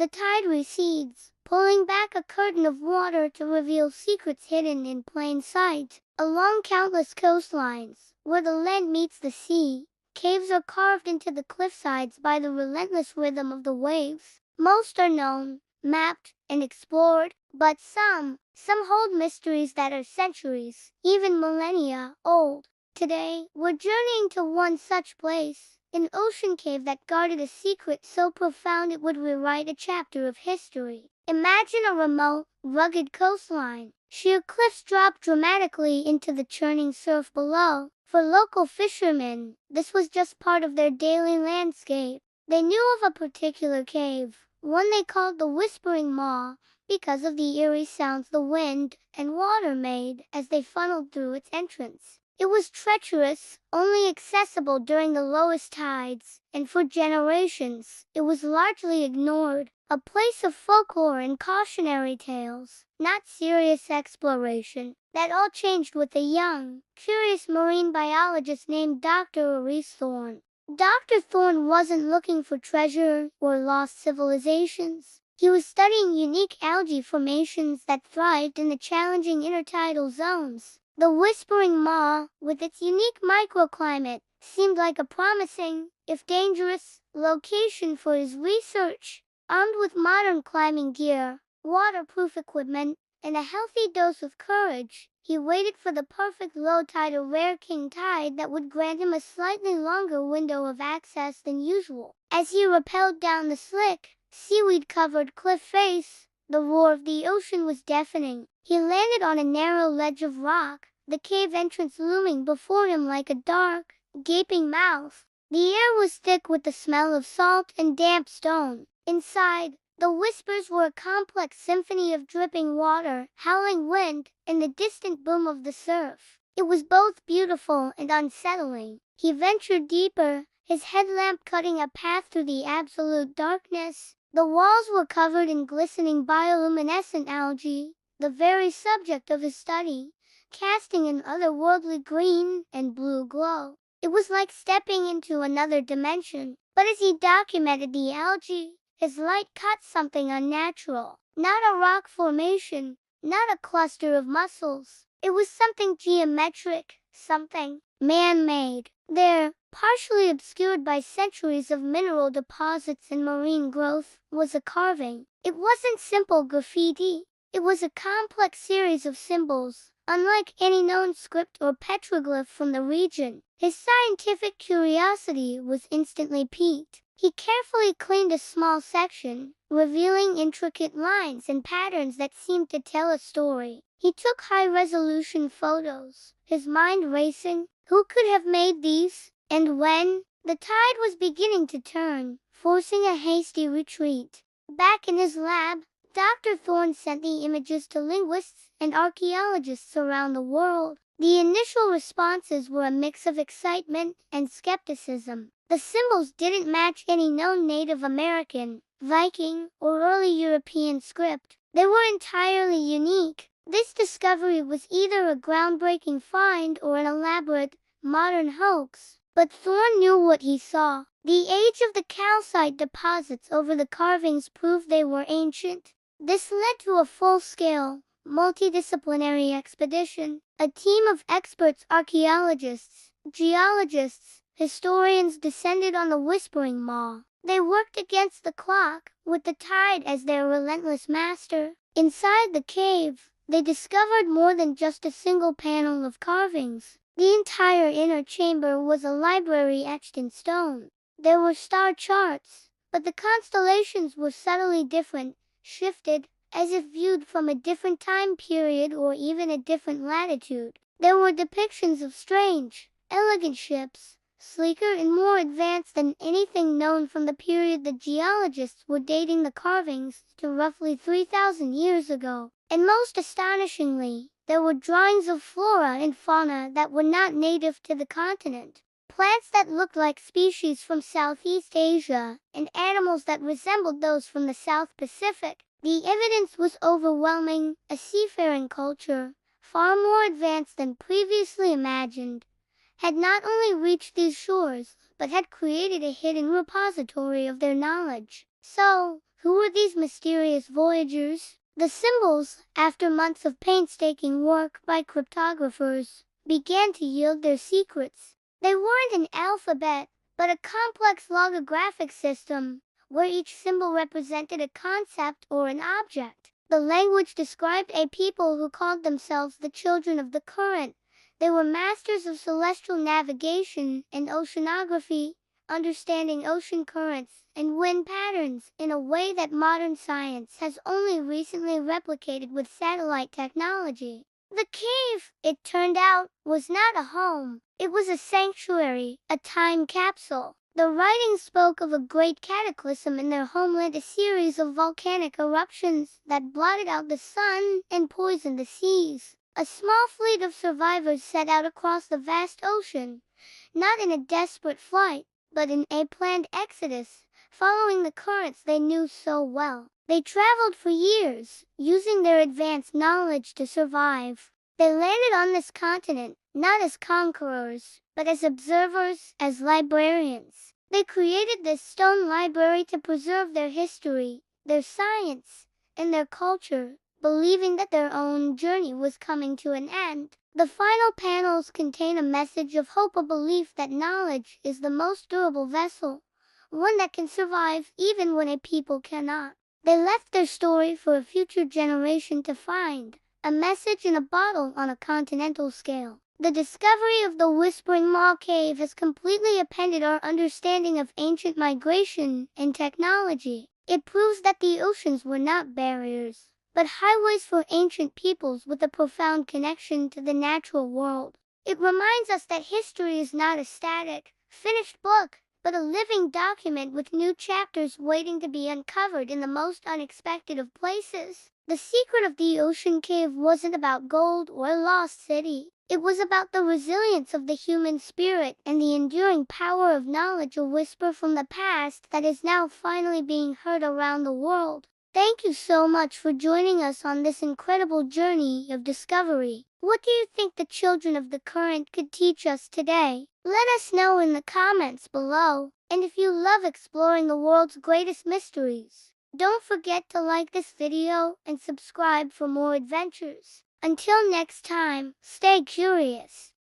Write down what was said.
the tide recedes, pulling back a curtain of water to reveal secrets hidden in plain sight. Along countless coastlines, where the land meets the sea, caves are carved into the cliffsides by the relentless rhythm of the waves. Most are known, mapped, and explored, but some hold mysteries that are centuries, even millennia, old. Today, we're journeying to one such place, an ocean cave that guarded a secret so profound it would rewrite a chapter of history. Imagine a remote, rugged coastline. Sheer cliffs drop dramatically into the churning surf below. For local fishermen, this was just part of their daily landscape. They knew of a particular cave, one they called the Whispering Maw, because of the eerie sounds the wind and water made as they funneled through its entrance. It was treacherous, only accessible during the lowest tides, and for generations, it was largely ignored, a place of folklore and cautionary tales, not serious exploration. That all changed with a young, curious marine biologist named Dr. Maurice Thorne. Dr. Thorne wasn't looking for treasure or lost civilizations. He was studying unique algae formations that thrived in the challenging intertidal zones. The Whispering Maw, with its unique microclimate, seemed like a promising, if dangerous, location for his research. Armed with modern climbing gear, waterproof equipment, and a healthy dose of courage, he waited for the perfect low tide or rare king tide that would grant him a slightly longer window of access than usual. As he rappelled down the slick, seaweed-covered cliff face, the roar of the ocean was deafening. He landed on a narrow ledge of rock, the cave entrance looming before him like a dark, gaping mouth. The air was thick with the smell of salt and damp stone. Inside, the whispers were a complex symphony of dripping water, howling wind, and the distant boom of the surf. It was both beautiful and unsettling. He ventured deeper, his headlamp cutting a path through the absolute darkness. The walls were covered in glistening bioluminescent algae, the very subject of his study, casting an otherworldly green and blue glow. It was like stepping into another dimension. But as he documented the algae, his light caught something unnatural. Not a rock formation, not a cluster of mussels. It was something geometric, something man-made. There, partially obscured by centuries of mineral deposits and marine growth, was a carving. It wasn't simple graffiti. It was a complex series of symbols, unlike any known script or petroglyph from the region. His scientific curiosity was instantly piqued. He carefully cleaned a small section, revealing intricate lines and patterns that seemed to tell a story. He took high-resolution photos, his mind racing. Who could have made these? And when the tide was beginning to turn, forcing a hasty retreat, back in his lab, Dr. Thorne sent the images to linguists and archaeologists around the world. The initial responses were a mix of excitement and skepticism. The symbols didn't match any known Native American, Viking, or early European script. They were entirely unique. This discovery was either a groundbreaking find or an elaborate, modern hoax. But Thorne knew what he saw. The age of the calcite deposits over the carvings proved they were ancient. This led to a full-scale, multidisciplinary expedition. A team of experts, archaeologists, geologists, historians descended on the Whispering Maw. They worked against the clock, with the tide as their relentless master. Inside the cave, they discovered more than just a single panel of carvings. The entire inner chamber was a library etched in stone. There were star charts, but the constellations were subtly different, shifted, as if viewed from a different time period or even a different latitude. There were depictions of strange, elegant ships, sleeker and more advanced than anything known from the period the geologists were dating the carvings to roughly 3,000 years ago. And most astonishingly, there were drawings of flora and fauna that were not native to the continent. Plants that looked like species from Southeast Asia, and animals that resembled those from the South Pacific. The evidence was overwhelming. A seafaring culture, far more advanced than previously imagined, had not only reached these shores, but had created a hidden repository of their knowledge. So, Who were these mysterious voyagers? The symbols, after months of painstaking work by cryptographers, began to yield their secrets. They weren't an alphabet, but a complex logographic system, where each symbol represented a concept or an object. The language described a people who called themselves the Children of the Current. They were masters of celestial navigation and oceanography, understanding ocean currents and wind patterns in a way that modern science has only recently replicated with satellite technology. The cave, it turned out, was not a home. It was a sanctuary, a time capsule. The writings spoke of a great cataclysm in their homeland, a series of volcanic eruptions that blotted out the sun and poisoned the seas. A small fleet of survivors set out across the vast ocean, not in a desperate flight, but in a planned exodus, following the currents they knew so well. They traveled for years, using their advanced knowledge to survive. They landed on this continent, not as conquerors, but as observers, as librarians. They created this stone library to preserve their history, their science, and their culture, believing that their own journey was coming to an end. The final panels contain a message of hope, a belief that knowledge is the most durable vessel, one that can survive even when a people cannot. They left their story for a future generation to find, a message in a bottle on a continental scale. The discovery of the Whispering Maw Cave has completely upended our understanding of ancient migration and technology. It proves that the oceans were not barriers, but highways for ancient peoples with a profound connection to the natural world. It reminds us that history is not a static, finished book, but a living document with new chapters waiting to be uncovered in the most unexpected of places. The secret of the ocean cave wasn't about gold or a lost city. It was about the resilience of the human spirit and the enduring power of knowledge, a whisper from the past that is now finally being heard around the world. Thank you so much for joining us on this incredible journey of discovery. What do you think the Children of the Current could teach us today? Let us know in the comments below. And if you love exploring the world's greatest mysteries, don't forget to like this video and subscribe for more adventures. Until next time, stay curious.